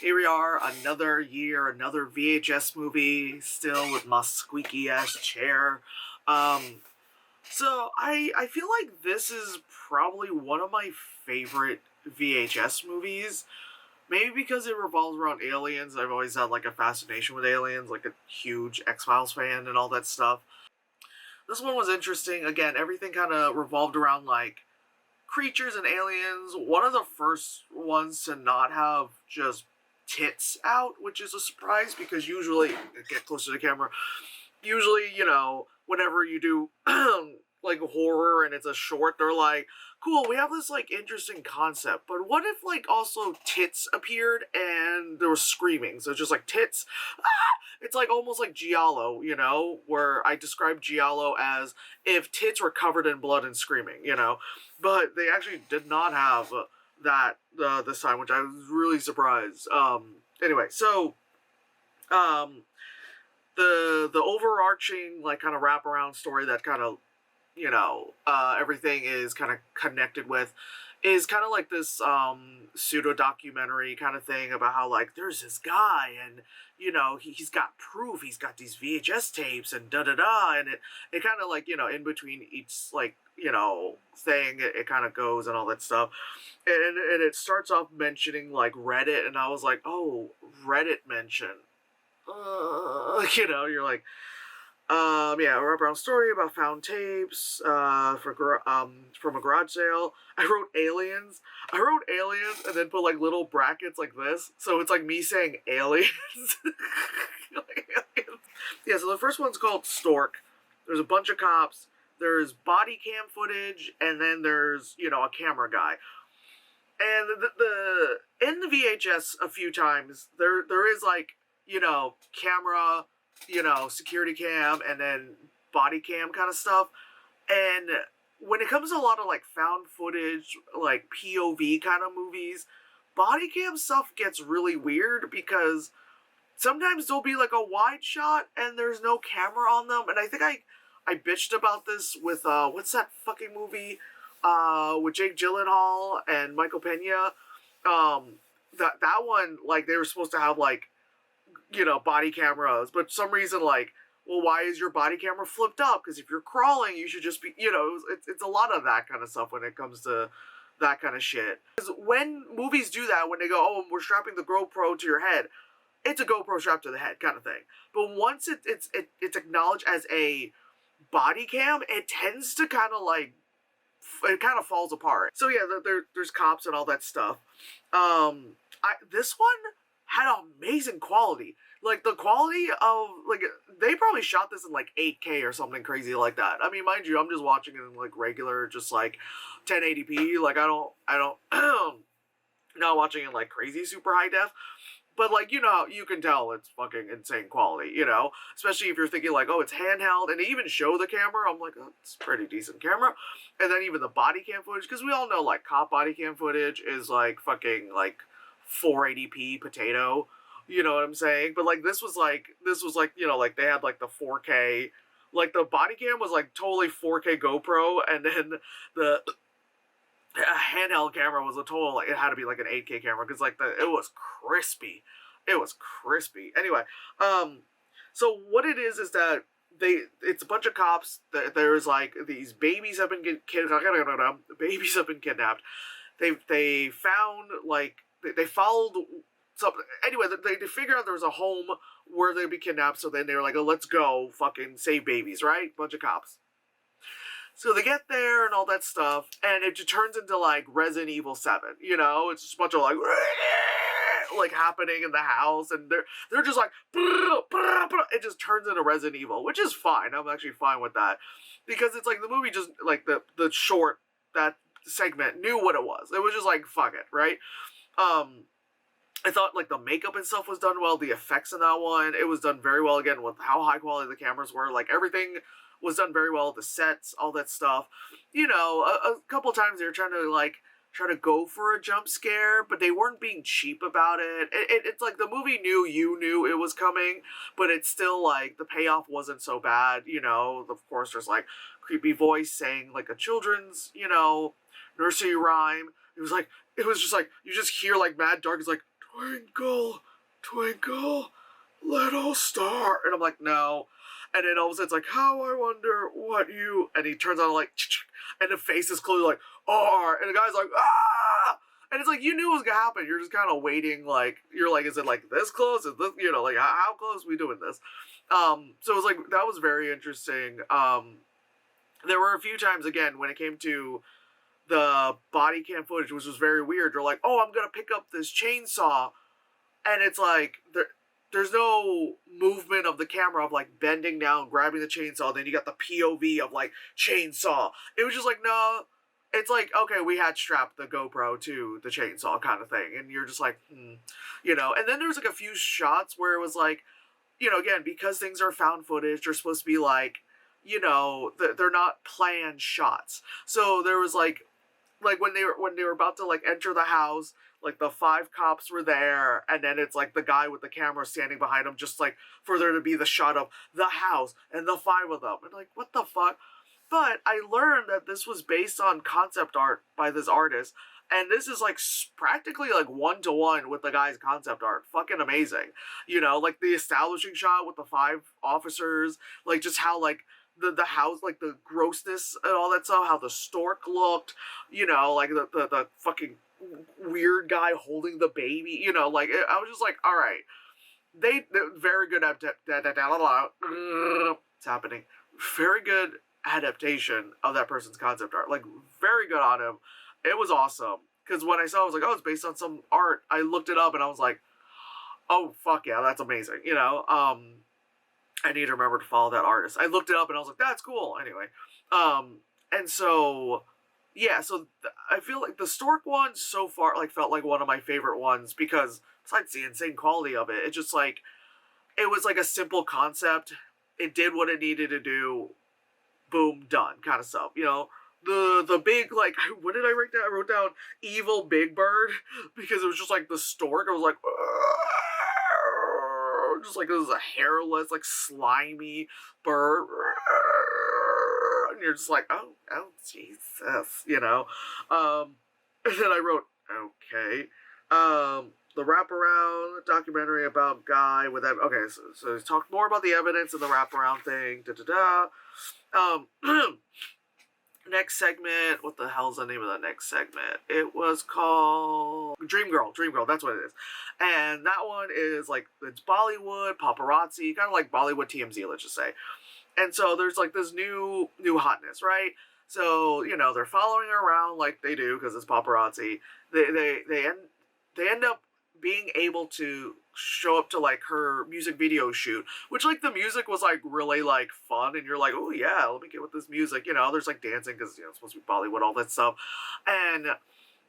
Here we are, another year, another VHS movie, still with my squeaky ass chair. Um, so I feel like this is probably one of my favorite VHS movies. Maybe because it revolves around aliens. I've always had like a fascination with aliens, like a huge X-Files fan and all that stuff. This one was interesting. Again, everything kind of revolved around like creatures and aliens. One of the first ones to not have just tits out, which is a surprise because usually, get closer to the camera, usually, whenever you do like horror and it's a short, they're like, cool, we have this like interesting concept, but what if like also tits appeared and there was screaming? So it's just like tits. Ah! It's like almost like Giallo, where I described Giallo as if tits were covered in blood and screaming, but they actually did not have that this time, which I was really surprised. Anyway, so um, the overarching like kind of wraparound story that kind of everything is kind of connected with is kind of like this pseudo documentary kind of thing about how like there's this guy and he's got proof, he's got these VHS tapes and da da da, and it kind of like in between each like thing it kind of goes and all that stuff, and it starts off mentioning like Reddit, and I was like, oh, Reddit mention, you're like, yeah, a wraparound story about found tapes, from a garage sale. I wrote aliens. And then put like little brackets like this, so it's like me saying aliens. Like, aliens. Yeah, so the first one's called Stork. There's a bunch of cops. There's body cam footage, and then there's a camera guy. And the in the VHS a few times there is like camera, security cam, and then body cam kind of stuff. And when it comes to a lot of like found footage, like POV kind of movies, body cam stuff gets really weird because sometimes there'll be like a wide shot and there's no camera on them. And I think I bitched about this with what's that fucking movie with Jake Gyllenhaal and Michael Pena. That one, like, they were supposed to have like body cameras, but for some reason, like, well, why is your body camera flipped up? Because if you're crawling, you should just be, it's a lot of that kind of stuff when it comes to that kind of shit. Because when movies do that, when they go, oh, we're strapping the GoPro to your head, it's a GoPro strapped to the head kind of thing. But once it's acknowledged as a body cam, it tends to kind of like, it kind of falls apart. So yeah, there's cops and all that stuff. This one had amazing quality. Like, the quality of, like, they probably shot this in, like, 8K or something crazy like that. I mean, mind you, I'm just watching it in, like, regular, just, like, 1080p. Like, I don't, not watching it, like, crazy super high def. But, like, you can tell it's fucking insane quality, Especially if you're thinking, like, oh, it's handheld, and they even show the camera. I'm like, oh, it's a pretty decent camera. And then even the body cam footage, because we all know, like, cop body cam footage is, like, fucking, like, 480p potato, you know what I'm saying? But like this was like like they had like the 4K, like the body cam was like totally 4K GoPro, and then the handheld camera was a total, like, it had to be like an 8K camera because like it was crispy. Anyway, so what it is that it's a bunch of cops. There's like these babies have been babies have been kidnapped. They found like they followed something. Anyway, they figured out there was a home where they'd be kidnapped, so then they were like, oh, let's go fucking save babies, right? Bunch of cops. So they get there and all that stuff, and it just turns into like Resident Evil 7, It's just a bunch of like happening in the house, and they're just like, it just turns into Resident Evil, which is fine. I'm actually fine with that, because it's like the movie just, like, the short, that segment knew what it was. It was just like, fuck it, right? I thought like the makeup and stuff was done well, the effects in that one, it was done very well, again, with how high quality the cameras were, like everything was done very well, the sets, all that stuff. A couple times they were trying to go for a jump scare, but they weren't being cheap about it. It's like the movie knew you knew it was coming, but it's still like the payoff wasn't so bad, Of course, there's like creepy voice saying like a children's, nursery rhyme. It was just like, you just hear like Mad Dark is like, twinkle, twinkle, little star. And I'm like, no. And then all of a sudden it's like, how I wonder what you. And he turns on like, and the face is clearly like, R. And the guy's like, ah. And it's like, you knew it was gonna happen. You're just kind of waiting. Like, you're like, is it like this close? Is this, like how close are we doing this? So it was like, that was very interesting. There were a few times again when it came to the body cam footage, which was very weird. You're like, oh, I'm gonna pick up this chainsaw, and it's like there's no movement of the camera of like bending down, grabbing the chainsaw. Then you got the POV of like chainsaw. It was just like, no. It's like, okay, we had strapped the GoPro to the chainsaw kind of thing, and you're just like, And then there was like a few shots where it was like, again, because things are found footage, they're supposed to be like, they're not planned shots. So there was like when they were about to like enter the house, like the 5 cops were there, and then it's like the guy with the camera standing behind them, just like for there to be the shot of the house and the 5 of them, and like, what the fuck. But I learned that this was based on concept art by this artist, and this is like practically like 1-to-1 with the guy's concept art. Fucking amazing. Like the establishing shot with the 5 officers, like just how like the house, like the grossness and all that stuff, how the stork looked, like the fucking weird guy holding the baby, like I was just like, all right, they're very good at it's happening. Very good adaptation of that person's concept art, like very good on him. It was awesome, because when I saw it, I was like, oh, it's based on some art. I looked it up and I was like, oh fuck yeah, that's amazing. I need to remember to follow that artist. I looked it up and I was like, that's cool. Anyway, and so yeah, so I feel like the stork one so far like felt like one of my favorite ones, because besides the insane quality of it, it just like, it was like a simple concept. It did what it needed to do. Boom, done, kind of stuff. The big, like, what did I write down? I wrote down evil Big Bird, because it was just like the stork. I was like, just like it was a hairless, like slimy bird, and you're just like, oh Jesus, and then I wrote, okay, the wraparound documentary about guy with that. Okay, so he's talked more about the evidence and the wraparound thing. Next segment. What the hell's the name of the next segment? It was called Dream Girl. Dream Girl. That's what it is. And that one is like, it's Bollywood paparazzi, kind of like Bollywood TMZ, let's just say. And so there's like this new hotness, right? So they're following her around like they do because it's paparazzi. They end up being able to show up to like her music video shoot, which like the music was like really like fun, and you're like, oh yeah, let me get with this music. There's like dancing because it's supposed to be Bollywood, all that stuff. And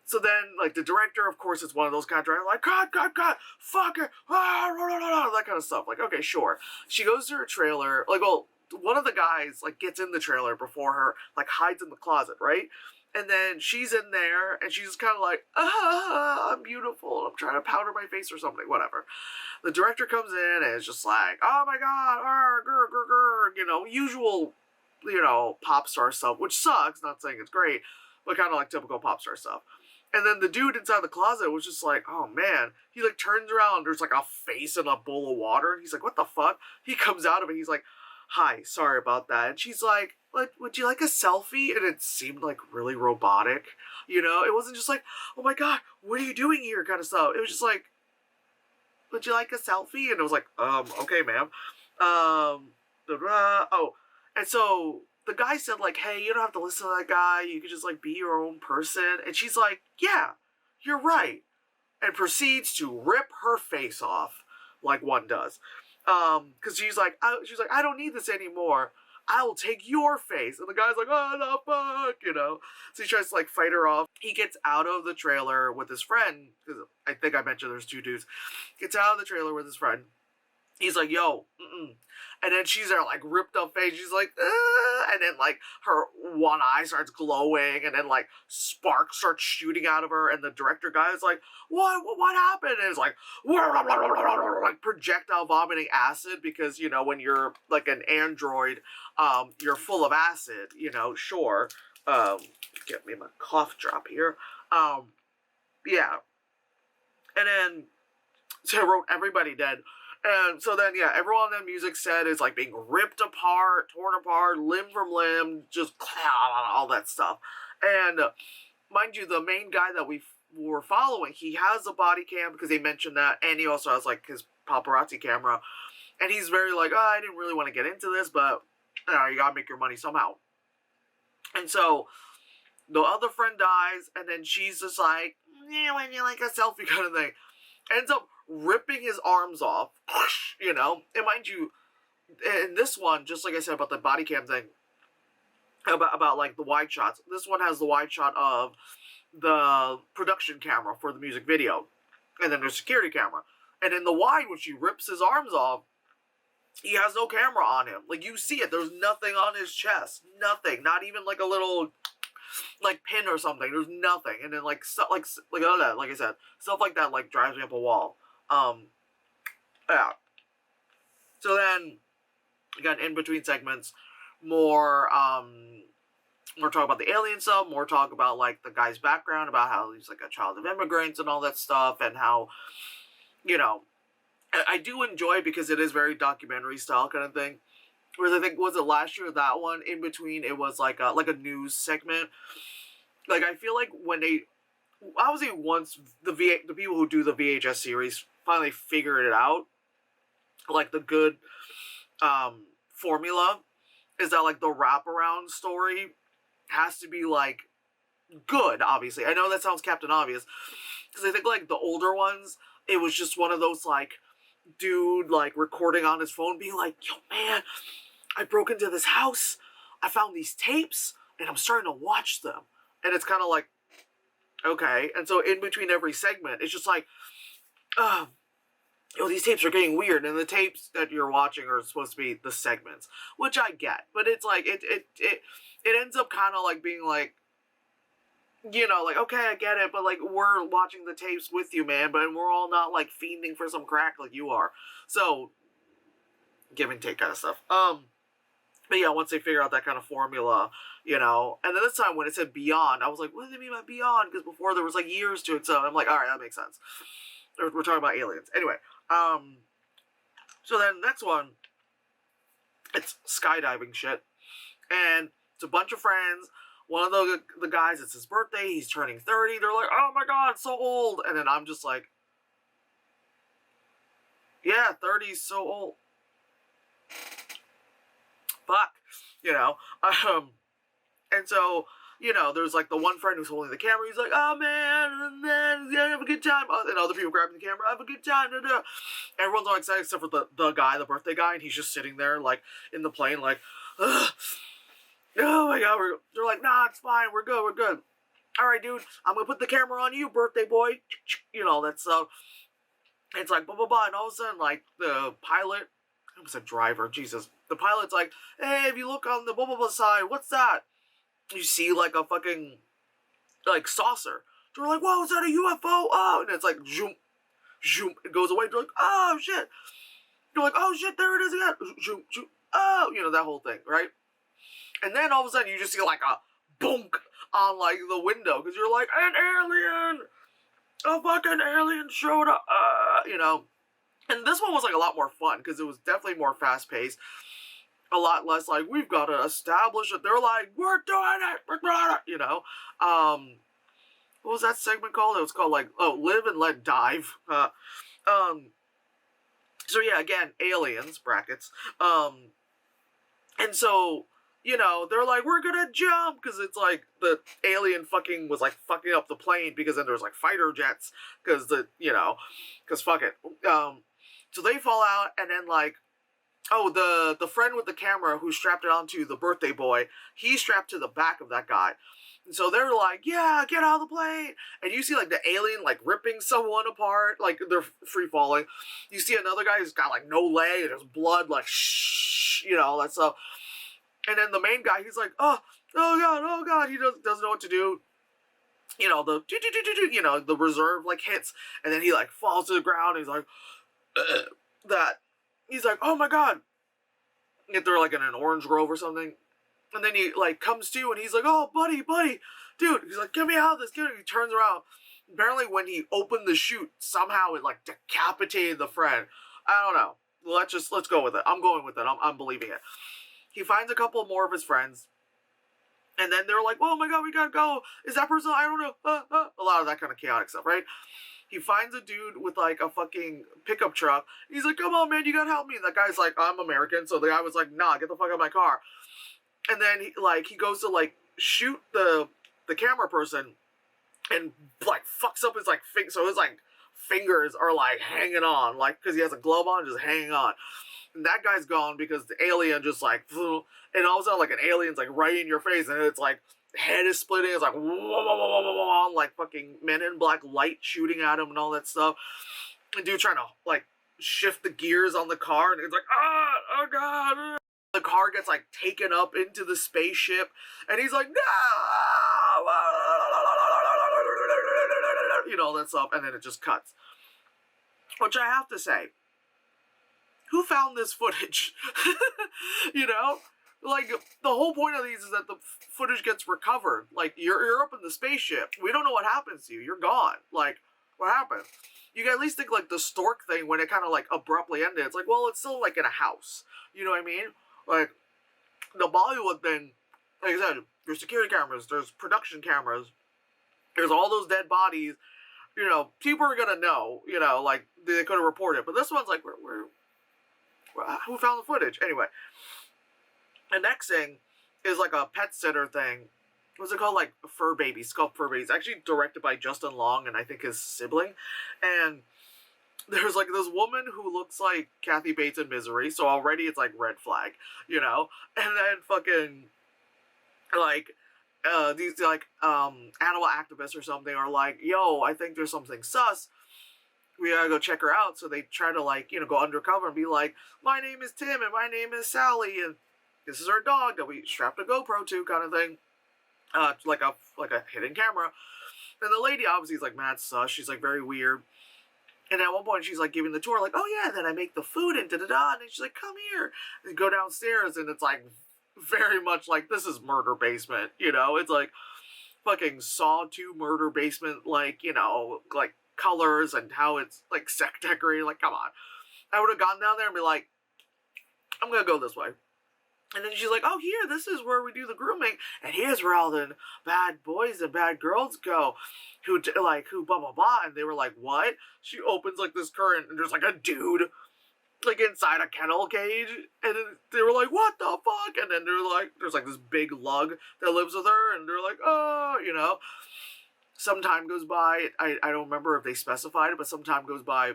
so then like the director, of course, it's one of those kind of directors like, cut, fuck it, that kind of stuff. Like, okay, sure. She goes to her trailer, like, well, one of the guys like gets in the trailer before her, like hides in the closet, right? And then she's in there, and she's kind of like, I'm beautiful, I'm trying to powder my face or something, whatever. The director comes in, and it's just like, oh my god, usual, pop star stuff, which sucks, not saying it's great, but kind of like typical pop star stuff. And then the dude inside the closet was just like, oh man. He like turns around, there's like a face in a bowl of water, and he's like, what the fuck? He comes out of it, he's like, hi, sorry about that. And she's like, would you like a selfie? And it seemed like really robotic. It wasn't just like, oh my god, what are you doing here kind of stuff. It was just like, would you like a selfie? And it was like, okay, ma'am. And so the guy said like, hey, you don't have to listen to that guy. You could just like be your own person. And she's like, yeah, you're right. And proceeds to rip her face off like one does. Because she's like, I don't need this anymore. I will take your face. And the guy's like, oh, the fuck, So he tries to, like, fight her off. He gets out of the trailer with his friend, because I think I mentioned there's 2 dudes. Gets out of the trailer with his friend. He's like, yo, And then she's there, like, ripped up face. She's like, and then, like, her one eye starts glowing, and then, like, sparks start shooting out of her, and the director guy is like, what happened? And it's like, like, projectile vomiting acid, because, when you're, like, an android, you're full of acid, sure. Get me my cough drop here. Yeah. And then So I wrote everybody dead. And so then, yeah, everyone on the music set is like being ripped apart, torn apart, limb from limb, just all that stuff. And mind you, the main guy that we were following, he has a body cam because they mentioned that, and he also has like his paparazzi camera. And he's very like, oh, I didn't really want to get into this, but you gotta make your money somehow. And so the other friend dies, and then she's just like, yeah, when you like a selfie kind of thing. Ends up ripping his arms off, you know. And mind you, in this one, just like I said about the body cam thing, about like the wide shots, this one has the wide shot of the production camera for the music video, and then there's security camera. And in the wide, when she rips his arms off, he has no camera on him. Like, you see it. There's nothing on his chest. Nothing. Not even like a little like pin or something. There's nothing. And then like stuff like all that, like I said, stuff like that like drives me up a wall. Yeah. So then again, in between segments, more talk about the alien stuff, more talk about like the guy's background, about how he's like a child of immigrants and all that stuff, and how, you know, I do enjoy it because it is very documentary style kind of thing. Whereas I think, was it last year, that one, in between, it was like a news segment. Like, I feel like when they, obviously once the people who do the VHS series finally figured it out, like the good formula is that like the wraparound story has to be like good, obviously. I know that sounds Captain Obvious, because I think like the older ones, it was just one of those like dude like recording on his phone being like, yo man, I broke into this house, I found these tapes, and I'm starting to watch them. And it's kind of like, okay. And so in between every segment, it's just like, these tapes are getting weird, and the tapes that you're watching are supposed to be the segments, which I get. But it's like, it ends up kind of like being like, you know, like, okay, I get it, but like, we're watching the tapes with you, man, but we're all not like fiending for some crack like you are. So, give and take kind of stuff. But yeah, once they figure out that kind of formula, you know, and then this time when it said Beyond, I was like, what do they mean by Beyond? Because before there was like years to it, so I'm like, all right, that makes sense. We're talking about aliens. Anyway, so then next one, it's skydiving shit, and it's a bunch of friends. One of the guys, it's his birthday, he's turning 30, they're like, oh my god, so old, and then I'm just like, yeah, 30's so old. Fuck, you know, and so, you know, there's like the one friend who's holding the camera, he's like, oh man, and then have a good time, and other people grabbing the camera, have a good time, everyone's all excited except for the guy, the birthday guy, and he's just sitting there, like, in the plane, like, ugh. Oh my god, they're like, nah, it's fine, we're good. Alright, dude, I'm gonna put the camera on you, birthday boy, you know, that stuff. It's like, blah, blah, blah, and all of a sudden, like, the pilot, I was a driver, Jesus, the pilot's like, hey, if you look on the blah, blah, blah side, what's that? You see, like, a fucking, like, saucer. They're like, whoa, is that a UFO? Oh, and it's like, zoom, zoom, it goes away, they're like, oh, shit. They're like, oh, shit, there it is again, zoom, zoom, oh, you know, that whole thing, right? And then all of a sudden, you just see, like, a bonk on, like, the window, because you're like, an alien! A fucking alien showed up, you know. And this one was, like, a lot more fun, because it was definitely more fast-paced. A lot less, like, we've got to establish it. They're like, we're doing it, you know. What was that segment called? It was called, like, Live and Let Dive. So, yeah, again, aliens, brackets. And so, you know, they're like, we're gonna jump, because it's like, the alien fucking was, like, fucking up the plane, because then there's, like, fighter jets, because because fuck it. So they fall out, and then, like, the friend with the camera who strapped it onto the birthday boy, he's strapped to the back of that guy. And so they're like, yeah, get out of the plane. And you see, like, the alien, like, ripping someone apart, like, they're free falling. You see another guy who's got, like, no leg, and there's blood, like, shh, you know, all that stuff. And then the main guy, he's like, oh god, he doesn't know what to do. You know, the reserve, like, hits, and then he, like, falls to the ground, and he's like, he's like, oh my god. If they're, like, in an orange grove or something. And then he, like, comes to, and he's like, oh, buddy, dude. He's like, get me out of this, He turns around, Apparently when he opened the chute, somehow it like decapitated the friend. I don't know. Let's go with it. I'm going with it. I'm believing it. He finds a couple more of his friends. And then they're like, oh my god, we gotta go. Is that person? I don't know. A lot of that kind of chaotic stuff, right? He finds a dude with like a fucking pickup truck. He's like, come on, man, you gotta help me. And that guy's like, I'm American. So the guy was like, nah, get the fuck out of my car. And then he goes to like shoot the camera person and like fucks up his like so his like fingers are like hanging on, like because he has a glove on, just hanging on. And that guy's gone because the alien just like, and all of a sudden like an alien's like right in your face, and it's like head is splitting. It's like whoa, whoa, whoa, whoa, whoa, like fucking Men in Black light shooting at him and all that stuff. And dude trying to like shift the gears on the car, and it's like oh god. The car gets like taken up into the spaceship, and he's like no, you know, that stuff, and then it just cuts. Which I have to say, who found this footage? You know? Like, the whole point of these is that the footage gets recovered. Like, you're up in the spaceship. We don't know what happens to you. You're gone. Like, what happened? You can at least think, like, the stork thing, when it kind of, like, abruptly ended. It's like, well, it's still, like, in a house. You know what I mean? Like, the Bollywood thing, like I said, there's security cameras, there's production cameras, there's all those dead bodies. You know, people are gonna know, you know, like, they could have reported. But this one's like, who found the footage? Anyway. The next thing is like a pet sitter thing. What's it called? Like Fur Babies. It's called Fur Babies. It's actually directed by Justin Long and I think his sibling. And there's like this woman who looks like Kathy Bates in Misery. So already it's like red flag, you know? And then fucking like these like animal activists or something are like, yo, I think there's something sus. We gotta go check her out. So they try to like, you know, go undercover and be like, my name is Tim and my name is Sally and this is our dog that we strapped a GoPro to, kind of thing. Like a hidden camera. And the lady obviously is like mad sus. She's like very weird. And at one point she's like giving the tour, like, oh yeah, then I make the food and da-da-da. And she's like, come here. And go downstairs and it's like very much like this is Murder Basement, you know? It's like fucking Saw 2 Murder Basement, like, you know, like colors and how it's like set decorated. Like, come on. I would have gone down there and be like, I'm gonna go this way. And then she's like, oh, here, this is where we do the grooming. And here's where all the bad boys and bad girls go. Who blah, blah, blah. And they were like, what? She opens, like, this curtain, and there's, like, a dude, like, inside a kennel cage. And then they were like, what the fuck? And then they're like, there's, like, this big lug that lives with her. And they're like, oh, you know. Some time goes by. I don't remember if they specified it, but some time goes by.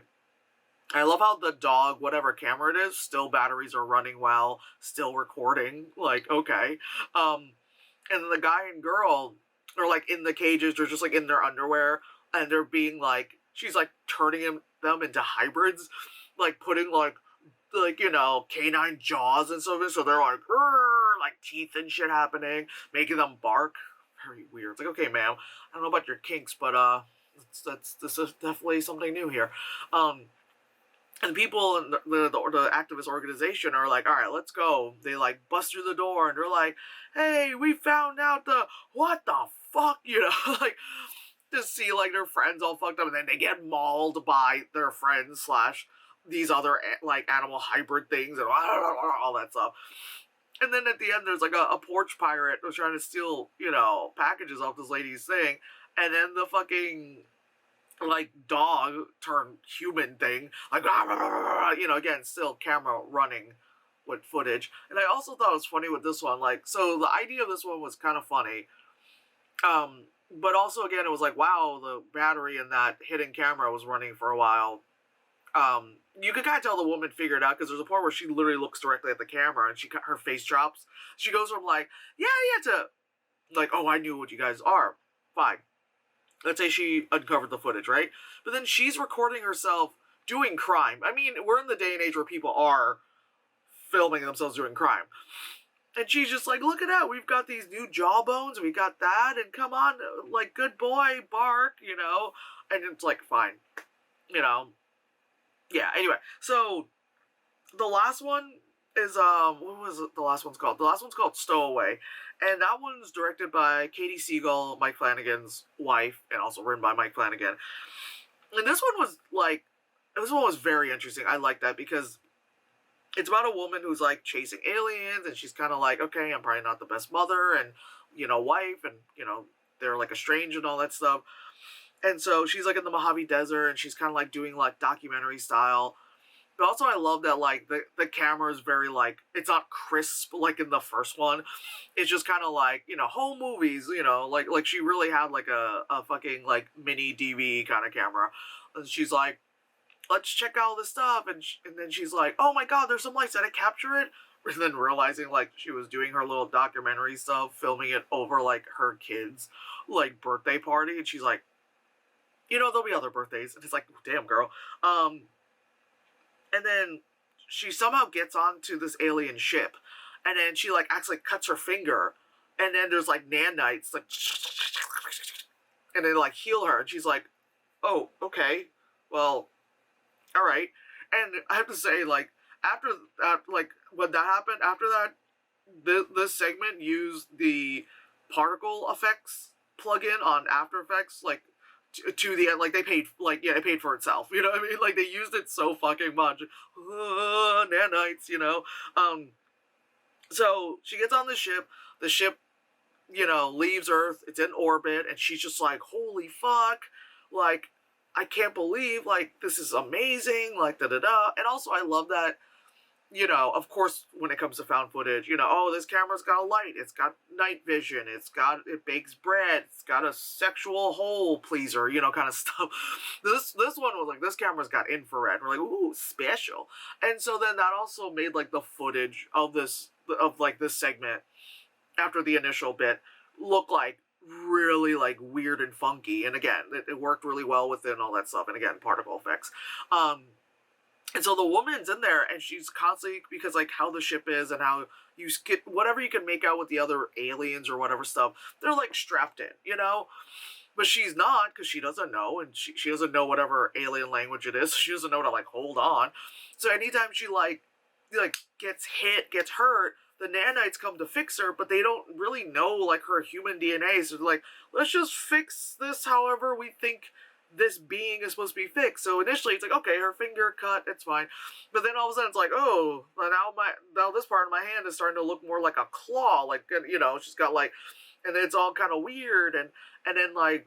I love how the dog, whatever camera it is, still batteries are running well, still recording, like, okay. And then the guy and girl are, like, in the cages, they're just, like, in their underwear, and they're being, like, she's, like, turning them into hybrids, like, putting, like, you know, canine jaws and stuff, so they're, like, teeth and shit happening, making them bark. Very weird. It's like, okay, ma'am, I don't know about your kinks, but, this is definitely something new here. And people in the activist organization are like, all right, let's go. They, like, bust through the door, and they're like, hey, we found out what the fuck, you know? Like, to see, like, their friends all fucked up, and then they get mauled by their friends / these other, like, animal hybrid things, and all that stuff. And then at the end, there's, like, a porch pirate who's trying to steal, you know, packages off this lady's thing, and then the fucking, like, dog turned human thing, like, you know, again, still camera running with footage. And I also thought it was funny with this one, like, so the idea of this one was kind of funny, but also, again, it was like, wow, the battery in that hidden camera was running for a while. You could kind of tell the woman figured out, because there's a part where she literally looks directly at the camera, and her face drops. She goes from, like, yeah, to, like, oh, I knew what you guys are. Fine. Let's say she uncovered the footage, right? But then she's recording herself doing crime. I mean, we're in the day and age where people are filming themselves doing crime. And she's just like, look at that, we've got these new jawbones, we got that, and come on, like, good boy, bark, you know? And it's like, fine. You know? Yeah, anyway. So, the last one is what was it, the last one's called? The last one's called Stowaway, and that one's directed by Katie Siegel, Mike Flanagan's wife, and also written by Mike Flanagan. And this one was very interesting. I like that because it's about a woman who's like chasing aliens, and she's kind of like, okay, I'm probably not the best mother and wife, and they're like estranged and all that stuff. And so she's like in the Mojave Desert, and she's kind of like doing like documentary style. But also, I love that like the camera is very like it's not crisp like in the first one. It's just kind of like home movies. Like she really had like a fucking like mini DV kind of camera, and she's like, let's check out all this stuff, and then she's like, oh my god, there's some lights, did I capture it? And then realizing like she was doing her little documentary stuff, filming it over like her kids' like birthday party, and she's like, there'll be other birthdays, and it's like, damn girl. And then she somehow gets onto this alien ship, and then she like actually cuts her finger, and then there's like nanites like, and they like heal her, and she's like, oh okay, well, all right. And I have to say, like, after that, like, when that happened, after that, this segment used the particle effects plugin on After Effects, like, to the end. Like, they paid, like, yeah, it paid for itself, you know what I mean? Like, they used it so fucking much. Nanites, So, she gets on the ship, leaves Earth, it's in orbit, and she's just like, holy fuck, like, I can't believe, like, this is amazing, like, da-da-da. And also, I love that, of course, when it comes to found footage, oh, this camera's got a light, it's got night vision, it bakes bread, it's got a sexual hole pleaser, kind of stuff. This one was like, this camera's got infrared. We're like, ooh, special. And so then that also made, like, the footage of this segment after the initial bit look like really like weird and funky, and again it worked really well within all that stuff, and again particle effects. And so the woman's in there, and she's constantly, because like how the ship is and how you get whatever you can make out with the other aliens or whatever stuff, they're like strapped in, but she's not, because she doesn't know, and she doesn't know whatever alien language it is, so she doesn't know to like hold on. So anytime she like gets hurt, the nanites come to fix her, but they don't really know like her human DNA. So they're like, let's just fix this however we think this being is supposed to be fixed. So initially it's like, okay, her finger cut, it's fine. But then all of a sudden it's like, oh, now this part of my hand is starting to look more like a claw, like, she's got like, and then it's all kind of weird, and then like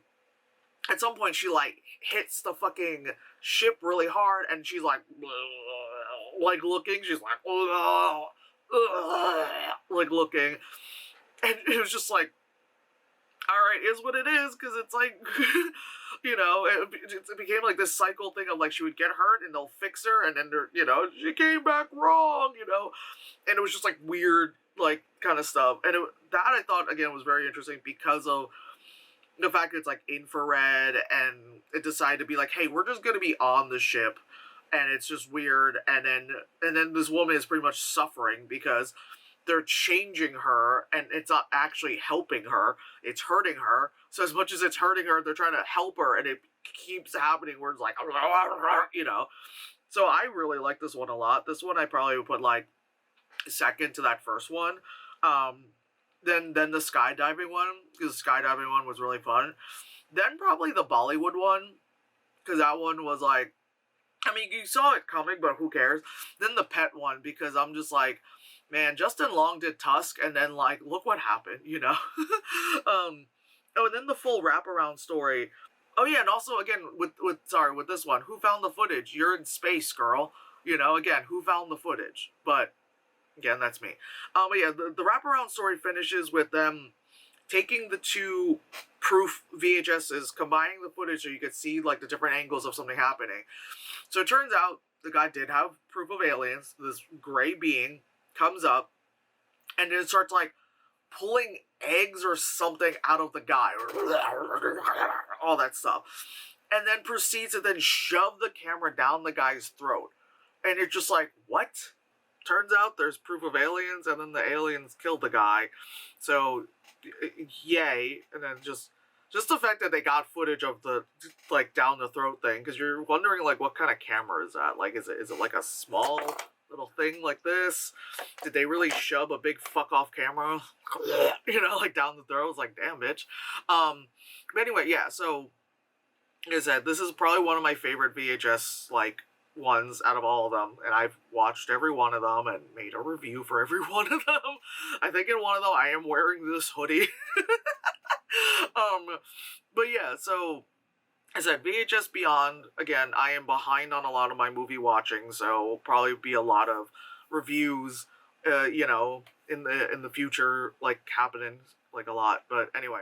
at some point she like hits the fucking ship really hard, and she's like looking, she's like, oh, like looking, and it was just like, all right, is what it is, because it's like, it became like this cycle thing of like she would get hurt and they'll fix her, and then she came back wrong, and it was just like weird like kind of stuff, and that I thought again was very interesting because of the fact that it's like infrared, and it decided to be like, hey, we're just gonna be on the ship, and it's just weird, and then this woman is pretty much suffering because they're changing her, and it's not actually helping her, it's hurting her. So as much as it's hurting her, they're trying to help her, and it keeps happening where it's like, So I really like this one a lot. This one I probably would put like second to that first one. Then the skydiving one, because the skydiving one was really fun. Then probably the Bollywood one, because that one was like, I mean, you saw it coming, but who cares? Then the pet one, because I'm just like, man, Justin Long did Tusk, and then like, look what happened, Oh, and then the full wraparound story. Oh yeah, and also again with this one, who found the footage? You're in space, girl. Again, who found the footage? But again, that's me. But yeah, the wraparound story finishes with them taking the two proof VHSs, combining the footage so you could see like the different angles of something happening. So it turns out the guy did have proof of aliens. This gray being comes up, and then starts like pulling eggs or something out of the guy, or all that stuff, and then proceeds to then shove the camera down the guy's throat. And you're just like, what? Turns out there's proof of aliens, and then the aliens killed the guy. So, yay. And then just the fact that they got footage of the like down the throat thing, because you're wondering like what kind of camera is that? Like, is it like a small little thing like this? Did they really shove a big fuck off camera, like down the throat? It's like, damn, bitch. But anyway, yeah. So like I said, this is probably one of my favorite VHS like ones out of all of them, and I've watched every one of them and made a review for every one of them. I think in one of them I am wearing this hoodie. um, but yeah, so I said VHS Beyond. Again, I am behind on a lot of my movie watching, so probably be a lot of reviews, in the future, like happening like a lot. But anyway.